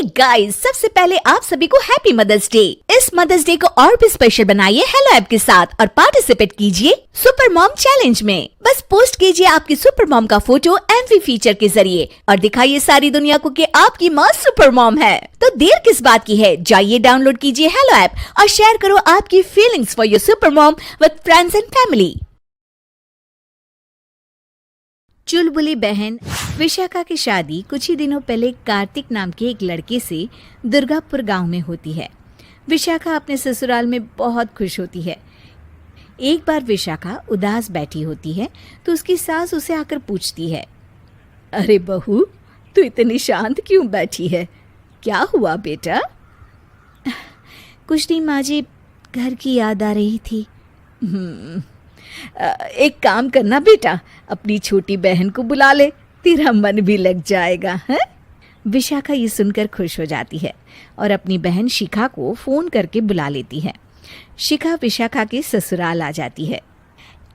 Hey guys, सबसे पहले आप सभी को हैप्पी मदर्स डे। इस मदर्स डे को और भी स्पेशल बनाइए हेलो ऐप के साथ और पार्टिसिपेट कीजिए सुपर मॉम चैलेंज में। बस पोस्ट कीजिए आपकी सुपर मॉम का फोटो एमवी फीचर के जरिए और दिखाइए सारी दुनिया को कि आपकी माँ सुपर मॉम है। तो देर किस बात की है, जाइए डाउनलोड कीजिए हेलो ऐप और शेयर करो आपकी feelings for your super mom with friends and family. चुलबुली बहन विशाखा की शादी कुछ ही दिनों पहले कार्तिक नाम के एक लड़के से दुर्गापुर गांव में होती है। विशाखा अपने ससुराल में बहुत खुश होती है। एक बार विशाखा उदास बैठी होती है तो उसकी सास उसे आकर पूछती है, अरे बहू, तू इतनी शांत क्यों बैठी है? क्या हुआ बेटा? कुछ नहीं माँ जी, घर की याद आ रही थी। एक काम करना बेटा, अपनी छोटी बहन को बुला ले, तेरा मन भी लग जाएगा है? विशाखा ये सुनकर खुश हो जाती है और अपनी बहन शिखा को फोन करके बुला लेती है। शिखा विशाखा के ससुराल आ जाती है।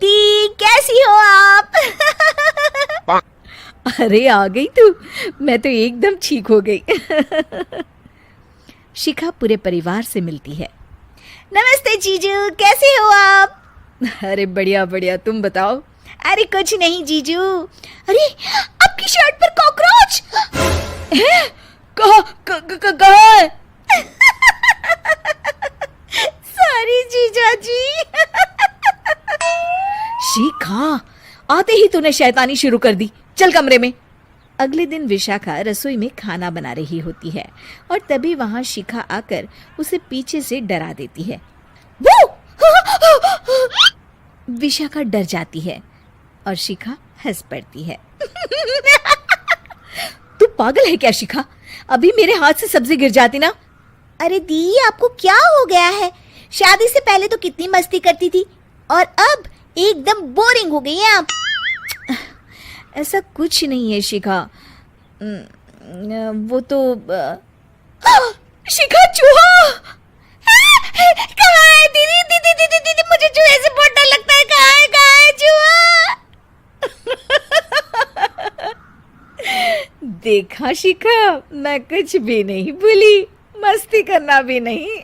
ती, कैसी हो आप? अरे आ गई तू, मैं तो एकदम ठीक हो गई। शिखा पूरे परिवार से मिलती है। नमस्ते जीजू, कैसे हो आप? अरे बढ़िया बढ़िया, तुम बताओ। अरे कुछ नहीं जीजू। अरे आपकी शर्ट पर कॉकरोच है? कहाँ है? सॉरी जीजा जी। शिखा, आते ही तूने शैतानी शुरू कर दी, चल कमरे में। अगले दिन विशाखा रसोई में खाना बना रही होती है और तभी वहां शिखा आकर उसे पीछे से डरा देती है। वो विशाखा डर जाती है और शिखा हंस पड़ती है। तू पागल है क्या शिखा? अभी मेरे हाथ से सब्जी गिर जाती ना। अरे दी, आपको क्या हो गया है? शादी से पहले तो कितनी मस्ती करती थी और अब एकदम बोरिंग हो गई है आप। ऐसा कुछ नहीं है शिखा, वो तो शिखा, चूहा कहाँ है? दीदी दीदी दीदी दीदी, मुझे चूहे से बहुत डर लगता है। कहाँ है चूहा? देखा शिखा, मैं कुछ भी नहीं भूली, मस्ती करना भी नहीं।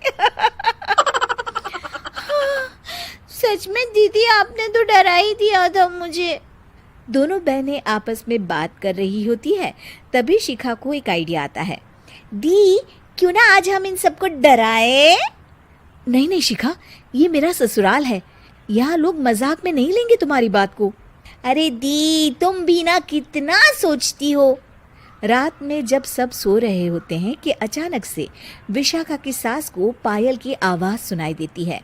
सच में दीदी, आपने तो डरा ही दिया था मुझे। दोनों बहनें आपस में बात कर रही होती है, तभी शिखा को एक आइडिया आता है। दी, क्यों ना आज हम इन सबको डराए? नहीं नहीं शिखा, ये मेरा ससुराल है, यहाँ लोग मजाक में नहीं लेंगे तुम्हारी बात को। अरे दी, तुम भी ना कितना सोचती हो। रात में जब सब सो रहे होते हैं कि अचानक से विशाखा की सास को पायल की आवाज सुनाई देती है।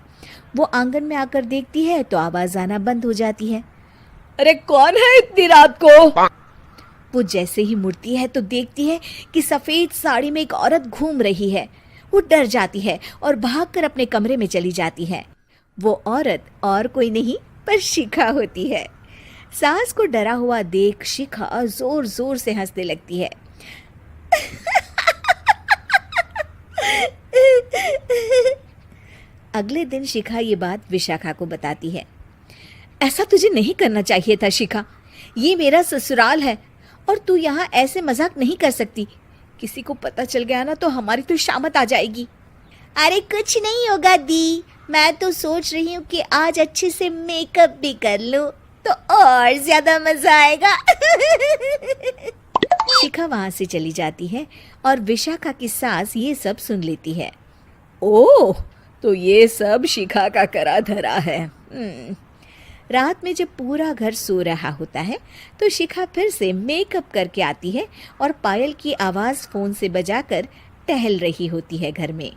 वो आंगन में आकर देखती है तो आवाज आना बंद हो जाती है। अरे कौन है इतनी रात को? वो जैसे ही मुड़ती है तो देखती है कि सफेद साड़ी में एक औरत घूम रही है। वो डर जाती है और भागकर अपने कमरे में चली जाती है। वो औरत और कोई नहीं पर शिखा होती है। सास को डरा हुआ देख शिखा जोर जोर से हंसने लगती है। अगले दिन शिखा ये बात विशाखा को बताती है। ऐसा तुझे नहीं करना चाहिए था शिखा, ये मेरा ससुराल है और तू यहाँ ऐसे मजाक नहीं कर सकती। किसी को पता चल गया ना तो हमारी तो शामत आ जाएगी। अरे कुछ नहीं होगा दी, मैं तो सोच रही हूँ कि आज अच्छे से मेकअप भी कर लूं तो और ज्यादा मजा आएगा। शिखा वहां से चली जाती है और विशाखा की सास ये सब सुन लेती है। ओह, तो ये सब शिखा का करा धरा है। रात में जब पूरा घर सो रहा होता है तो शिखा फिर से मेकअप करके आती है और पायल की आवाज फोन से बजाकर टहल रही होती है घर में।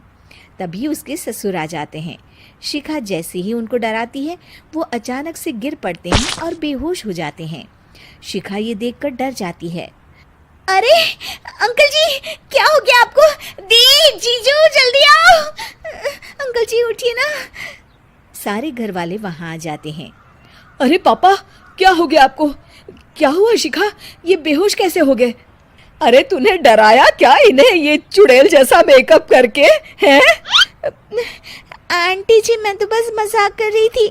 तभी उसके ससुर आ जाते हैं। शिखा जैसे ही उनको डराती है वो अचानक से गिर पड़ते हैं और बेहोश हो जाते हैं। शिखा ये देखकर डर जाती है। अरे अंकल जी, क्या हो गया आपको? दी, जीजू, जल्दी आओ। अंकल जी उठिए ना। सारे घर वाले वहां आ जाते हैं। अरे पापा, क्या हो गया आपको? क्या हुआ शिखा, ये बेहोश कैसे हो गए? अरे तूने डराया क्या इन्हें ये चुड़ैल जैसा मेकअप करके? हैं? आंटी जी, मैं तो बस मजाक कर रही थी,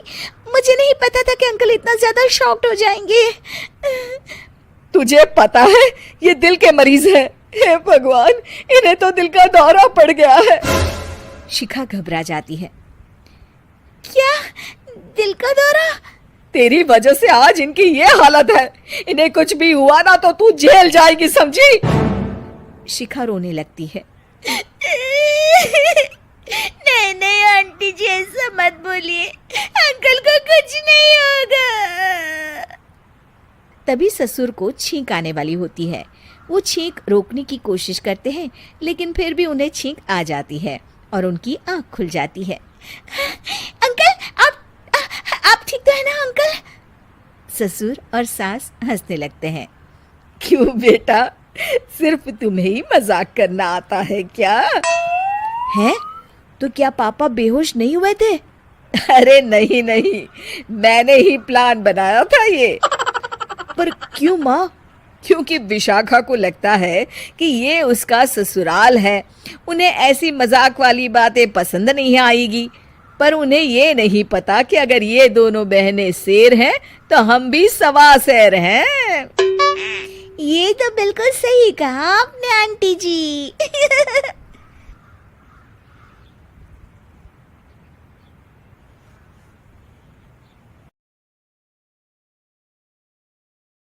मुझे नहीं पता था कि अंकल इतना ज्यादा शॉक्ड हो जाएंगे। तुझे पता है ये दिल के मरीज है, हे भगवान, इन्हें तो दिल का दौरा पड़ गया है। शिखा घबरा जाती है। क्या दिल का दौरा? तेरी वजह से आज इनकी ये हालत है। इन्हें कुछ भी हुआ ना तो तू जेल जाएगी, समझी? शिखा रोने लगती है। नहीं नहीं आंटी जी, ऐसा मत बोलिए, अंकल को कुछ नहीं होगा। तभी ससुर को छींक आने वाली होती है। वो छींक रोकने की कोशिश करते हैं, लेकिन फिर भी उन्हें छींक आ जाती है और उनकी आंख खुल जाती है। अंकल, आप ठीक तो है ना अंकल? ससुर और सास हंसने लगते हैं। क्यों बेटा, सिर्फ तुम्हें ही मजाक करना आता है क्या? है तो क्या पापा बेहोश नहीं हुए थे? अरे नहीं नहीं, मैंने ही प्लान बनाया था ये। पर क्यों माँ? क्योंकि विशाखा को लगता है कि ये उसका ससुराल है, उन्हें ऐसी मजाक वाली बातें पसंद नहीं आएगी। पर उन्हें ये नहीं पता कि अगर ये दोनों बहनें शेर हैं तो हम भी सवा शेर हैं। ये तो बिल्कुल सही कहा आपने आंटी जी।